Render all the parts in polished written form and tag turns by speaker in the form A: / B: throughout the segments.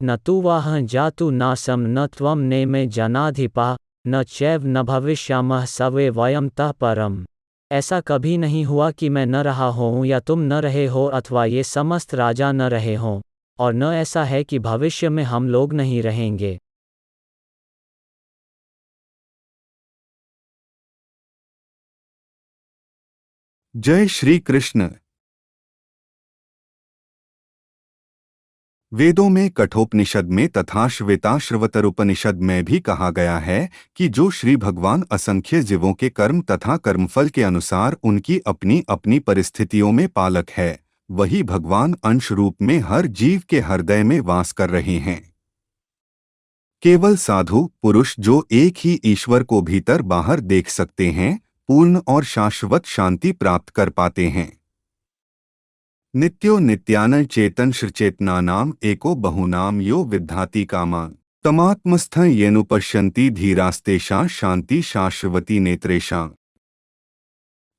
A: न तु वाहं जातु नासं न त्वं नेमे जनाधिपा न चैव न भविष्यामः सवे वयं तः परम। ऐसा कभी नहीं हुआ कि मैं न रहा हूँ या तुम न रहे हो अथवा ये समस्त राजा न रहे हों, और न ऐसा है कि भविष्य में हम लोग नहीं रहेंगे।
B: जय श्री कृष्ण। वेदों में कठोपनिषद में तथा श्वेताश्वतरोपनिषद में भी कहा गया है कि जो श्री भगवान असंख्य जीवों के कर्म तथा कर्मफल के अनुसार उनकी अपनी अपनी परिस्थितियों में पालक है, वही भगवान अंश रूप में हर जीव के हृदय में वास कर रहे हैं। केवल साधु पुरुष जो एक ही ईश्वर को भीतर बाहर देख सकते हैं, पूर्ण और शाश्वत शांति प्राप्त कर पाते हैं। नित्यो नित्यानंद चेतन श्रचेतनानाम एको बहुनाम यो विद्धाति कामान तमात्मस्थं येनुपश्यन्ति धीरास्तेषां शांति शाश्वती नेत्रेषां।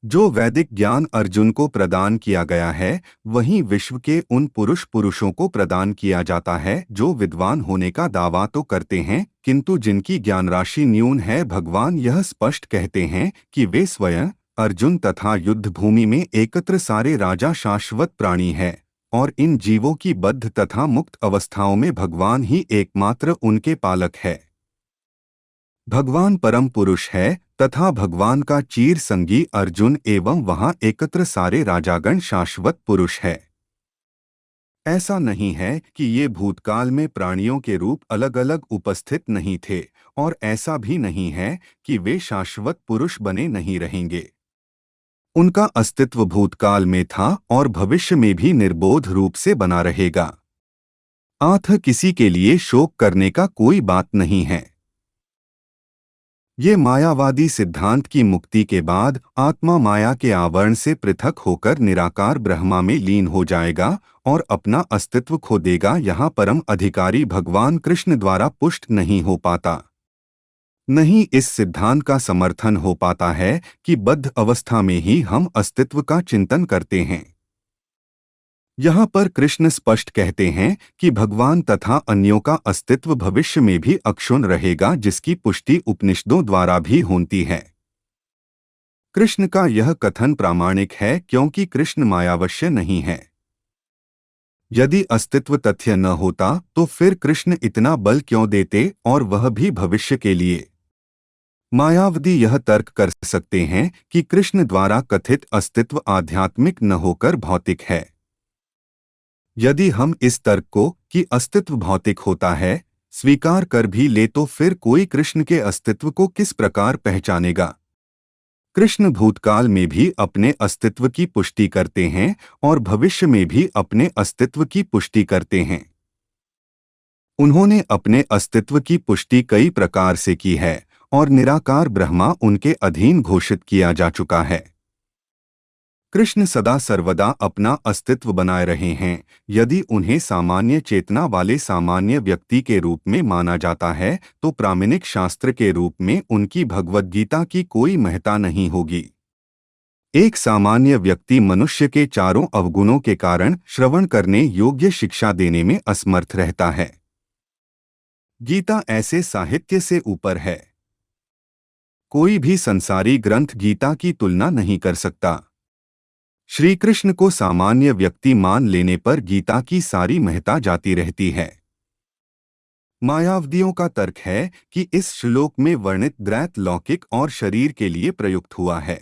B: जो वैदिक ज्ञान अर्जुन को प्रदान किया गया है, वहीं विश्व के उन पुरुषों को प्रदान किया जाता है जो विद्वान होने का दावा तो करते हैं, किंतु जिनकी ज्ञान राशि न्यून है। भगवान यह स्पष्ट कहते हैं कि वे स्वयं अर्जुन तथा युद्ध भूमि में एकत्र सारे राजा शाश्वत प्राणी है, और इन जीवों की बद्ध तथा मुक्त अवस्थाओं में भगवान ही एकमात्र उनके पालक है। भगवान परम पुरुष है तथा भगवान का चीर संगी अर्जुन एवं वहां एकत्र सारे राजागण शाश्वत पुरुष है। ऐसा नहीं है कि ये भूतकाल में प्राणियों के रूप अलग अलग उपस्थित नहीं थे, और ऐसा भी नहीं है कि वे शाश्वत पुरुष बने नहीं रहेंगे। उनका अस्तित्व भूतकाल में था और भविष्य में भी निर्बोध रूप से बना रहेगा। अतः किसी के लिए शोक करने का कोई बात नहीं है। ये मायावादी सिद्धांत की मुक्ति के बाद आत्मा माया के आवरण से पृथक होकर निराकार ब्रह्मा में लीन हो जाएगा और अपना अस्तित्व खो देगा। यहाँ परम अधिकारी भगवान कृष्ण द्वारा पुष्ट नहीं हो पाता। नहीं इस सिद्धांत का समर्थन हो पाता है कि बद्ध अवस्था में ही हम अस्तित्व का चिंतन करते हैं। यहाँ पर कृष्ण स्पष्ट कहते हैं कि भगवान तथा अन्यों का अस्तित्व भविष्य में भी अक्षुण्ण रहेगा, जिसकी पुष्टि उपनिषदों द्वारा भी होती है। कृष्ण का यह कथन प्रामाणिक है क्योंकि कृष्ण मायावश्य नहीं है। यदि अस्तित्व तथ्य न होता तो फिर कृष्ण इतना बल क्यों देते, और वह भी भविष्य के लिए। मायावादी यह तर्क कर सकते हैं कि कृष्ण द्वारा कथित अस्तित्व आध्यात्मिक न होकर भौतिक है। यदि हम इस तर्क को कि अस्तित्व भौतिक होता है स्वीकार कर भी ले तो फिर कोई कृष्ण के अस्तित्व को किस प्रकार पहचानेगा। कृष्ण भूतकाल में भी अपने अस्तित्व की पुष्टि करते हैं और भविष्य में भी अपने अस्तित्व की पुष्टि करते हैं। उन्होंने अपने अस्तित्व की पुष्टि कई प्रकार से की है और निराकार ब्रह्मा उनके अधीन घोषित किया जा चुका है। कृष्ण सदा सर्वदा अपना अस्तित्व बनाए रहे हैं। यदि उन्हें सामान्य चेतना वाले सामान्य व्यक्ति के रूप में माना जाता है तो प्रामाणिक शास्त्र के रूप में उनकी भगवद गीता की कोई महत्ता नहीं होगी। एक सामान्य व्यक्ति मनुष्य के चारों अवगुणों के कारण श्रवण करने योग्य शिक्षा देने में असमर्थ रहता है। गीता ऐसे साहित्य से ऊपर है। कोई भी संसारी ग्रंथ गीता की तुलना नहीं कर सकता। श्री कृष्ण को सामान्य व्यक्ति मान लेने पर गीता की सारी महत्ता जाती रहती है। मायावादियों का तर्क है कि इस श्लोक में वर्णित द्वैत लौकिक और शरीर के लिए प्रयुक्त हुआ है,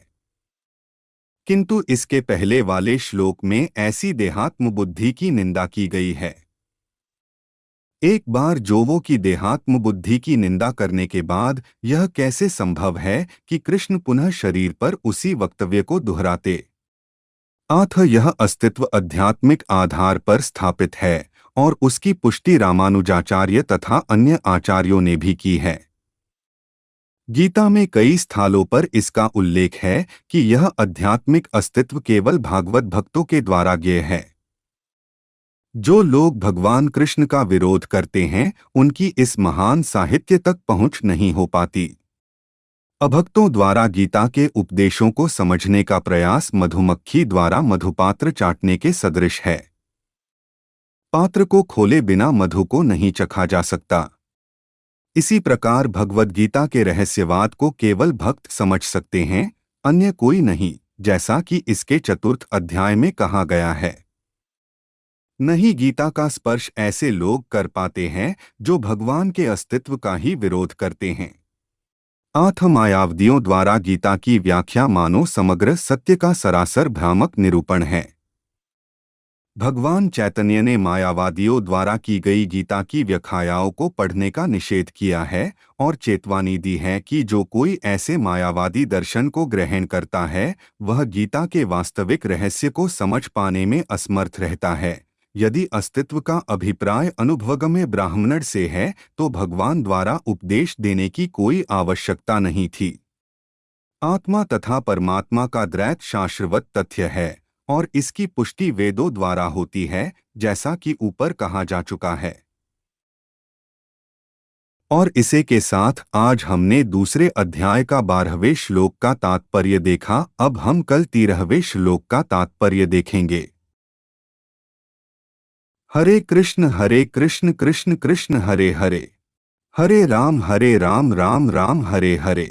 B: किंतु इसके पहले वाले श्लोक में ऐसी देहात्म बुद्धि की निंदा की गई है। एक बार जोवो की देहात्म बुद्धि की निंदा करने के बाद यह कैसे संभव है कि कृष्ण पुनः शरीर पर उसी वक्तव्य को दोहराते। अतः यह अस्तित्व आध्यात्मिक आधार पर स्थापित है और उसकी पुष्टि रामानुजाचार्य तथा अन्य आचार्यों ने भी की है। गीता में कई स्थानों पर इसका उल्लेख है कि यह आध्यात्मिक अस्तित्व केवल भागवत भक्तों के द्वारा ज्ञेय है। जो लोग भगवान कृष्ण का विरोध करते हैं उनकी इस महान साहित्य तक पहुंच नहीं हो पाती। अभक्तों द्वारा गीता के उपदेशों को समझने का प्रयास मधुमक्खी द्वारा मधुपात्र चाटने के सदृश है। पात्र को खोले बिना मधु को नहीं चखा जा सकता। इसी प्रकार भगवद गीता के रहस्यवाद को केवल भक्त समझ सकते हैं, अन्य कोई नहीं, जैसा कि इसके 4th अध्याय में कहा गया है। नहीं, गीता का स्पर्श ऐसे लोग कर पाते हैं जो भगवान के अस्तित्व का ही विरोध करते हैं। 8 मायावादियों द्वारा गीता की व्याख्या मानो समग्र सत्य का सरासर भ्रामक निरूपण है। भगवान चैतन्य ने मायावादियों द्वारा की गई गीता की व्याख्याओं को पढ़ने का निषेध किया है और चेतावनी दी है कि जो कोई ऐसे मायावादी दर्शन को ग्रहण करता है वह गीता के वास्तविक रहस्य को समझ पाने में असमर्थ रहता है। यदि अस्तित्व का अभिप्राय अनुभवगम्य ब्राह्मण से है तो भगवान द्वारा उपदेश देने की कोई आवश्यकता नहीं थी। आत्मा तथा परमात्मा का द्वैत शास्त्रवत तथ्य है और इसकी पुष्टि वेदों द्वारा होती है, जैसा कि ऊपर कहा जा चुका है। और इसे के साथ आज हमने दूसरे अध्याय का 12वें श्लोक का तात्पर्य देखा। अब हम कल 13वें श्लोक का तात्पर्य देखेंगे। हरे कृष्ण कृष्ण कृष्ण हरे हरे, हरे राम राम राम हरे हरे।